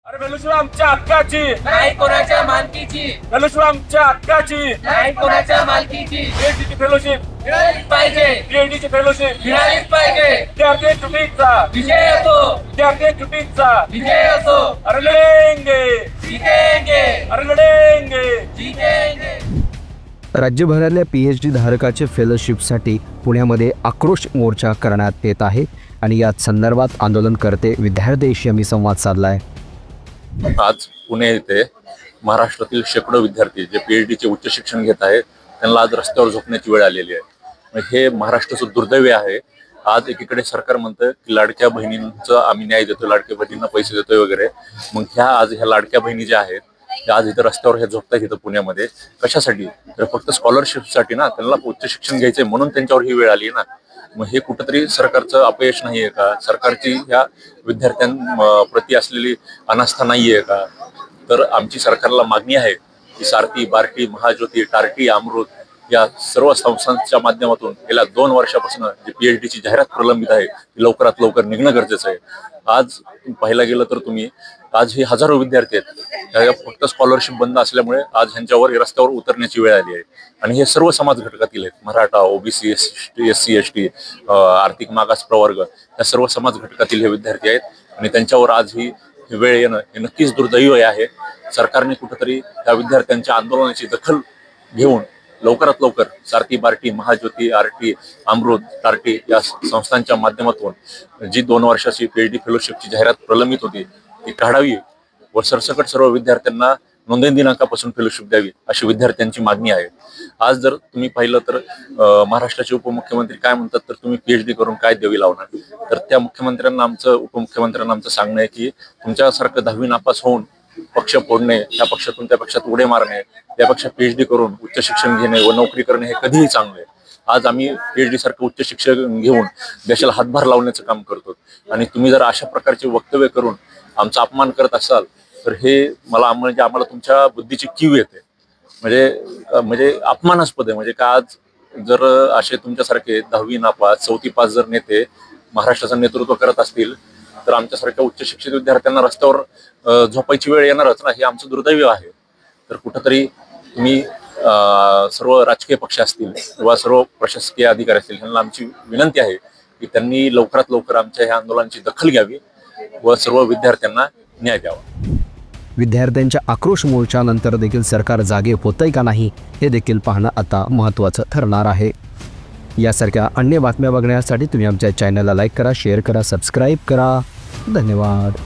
अरे फेलोशिप आमच्या हक्काची नाही कोणाच्या मालकीची, फेलोशिप आमच्या हक्काची नाही कोणाच्या मालकीची. पीएचडीची फेलोशिप मिळालीच पाहिजे, पीएचडीची फेलोशिप मिळालीच पाहिजे. विद्यार्थी चुकीचा विजय असो, विद्यार्थी चुकीचा विजय असो. अरे लढेंगे जीतेंगे, अरे लढेंगे. जीतेंगे. राज्यभरातल्या पीएचडी धारकाचे फेलोशिपसाठी पुण्यामध्ये आक्रोश मोर्चा करण्यात येत आहे आणि या संदर्भात आंदोलनकर्ते विद्यार्थ्यांशी आम्ही संवाद साधलाय. आज पुणे येथे महाराष्ट्रातील शेकडो विद्यार्थी जे पीएचडीचे उच्च शिक्षण घेत आहेत त्यांना आज रस्त्यावर झोपण्याची वेळ आलेली आहे. हे महाराष्ट्राचं दुर्दैव आहे. आज एकीकडे सरकार म्हणतं की लाडक्या बहिणींचं आम्ही न्याय देतो, लाडक्या बहिणींना पैसे देतोय वगैरे. मग ह्या लाडक्या बहिणी ज्या आहेत त्या आज इथं रस्त्यावर झोपतात इथं पुण्यामध्ये. कशासाठी? तर फक्त स्कॉलरशिपसाठी ना, त्यांना उच्च शिक्षण घ्यायचंय म्हणून त्यांच्यावर ही वेळ आली ना. मग हे कुठंतरी सरकारचं अपयश नाहीये का? सरकारची ह्या विद्यार्थ्यांप्रती असलेली अनास्था नाहीये का? तर आमची सरकारला मागणी आहे की सारथी, बार्टी, महाज्योती, टार्टी, अमृत या सर्व संस्थांच्या माध्यमातून गेल्या 2 वर्षापासून जी पीएचडीची जाहिरात प्रलंबित आहे ती लवकरात लवकर निघणं गरजेचं आहे. आज पाहायला गेलं तर तुम्ही आज हे हजारो विद्यार्थी आहेत, फक्त स्कॉलरशिप बंद असल्यामुळे आज ह्यांच्यावर रस्त्यावर उतरण्याची वेळ आली आहे. आणि हे सर्व समाज घटकातील आहेत, मराठा, ओबीसी, एससी, एसटी, आर्थिक मागास प्रवर्ग, या सर्व समाज घटकातील हे विद्यार्थी आहेत. आणि त्यांच्यावर आज ही वेळ येणं हे नक्कीच दुर्दैव आहे. सरकारने कुठंतरी त्या विद्यार्थ्यांच्या आंदोलनाची दखल घेऊन लवकरात लवकर सारथी, बार्टी, महाज्योती, आरटी, अमृत, टार्टी या संस्थांच्या माध्यमातून जी 2 वर्षाची पीएचडी फेलोशिपची जाहिरात प्रलंबित होती ती काढावी व सरसकट सर्व विद्यार्थ्यांना नोंदणी दिनांकापासून फेलोशिप द्यावी अशी विद्यार्थ्यांची मागणी आहे. आज जर तुम्ही पाहिलं तर महाराष्ट्राचे उपमुख्यमंत्री काय म्हणतात, तर तुम्ही पीएचडी करून काय देवी लावणार? तर त्या मुख्यमंत्र्यांना उपमुख्यमंत्र्यांना आमचं सांगणं आहे की तुमच्यासारखं 10वी नापास होऊन पक्ष फोडणे, त्या पक्षातून त्या पक्षात उडे मारणे, त्यापेक्षा पीएचडी करून उच्च शिक्षण घेणे व नोकरी करणे हे कधीही चांगले. आज आम्ही पीएचडी सारखं उच्च शिक्षण घेऊन देशाला हातभार लावण्याचं काम करतो आणि तुम्ही जर अशा प्रकारचे वक्तव्य करून आमचा अपमान करत असाल तर हे आम्हाला तुमच्या बुद्धीची कीव येते. म्हणजे अपमानास्पद आहे. म्हणजे का आज जर असे तुमच्यासारखे 10वी नापास, 4थी पास जर नेते महाराष्ट्राचं नेतृत्व करत असतील तर आमच्यासारख्या उच्च शिक्षित विद्यार्थ्यांना रस्त्यावर झोपायची वेळ येणारच ना, हे आमचं दुर्दैव आहे. तर कुठंतरी तुम्ही सर्व राजकीय पक्ष असतील किंवा सर्व प्रशासकीय अधिकारी असतील त्यांना आमची विनंती आहे की त्यांनी लवकरात लवकर आमच्या ह्या आंदोलनाची दखल घ्यावी व सर्व विद्यार्थ्यांना न्याय द्यावा. विद्यार्थ्यांच्या आक्रोश मोर्चानंतर देखील सरकार जागे होतंय का नाही हे देखील पाहणं आता महत्त्वाचं ठरणार आहे. यासारख्या अन्य बातम्या बघण्यासाठी तुम्ही आमच्या चॅनलला लाईक करा, शेअर करा, सबस्क्राईब करा. धन्यवाद.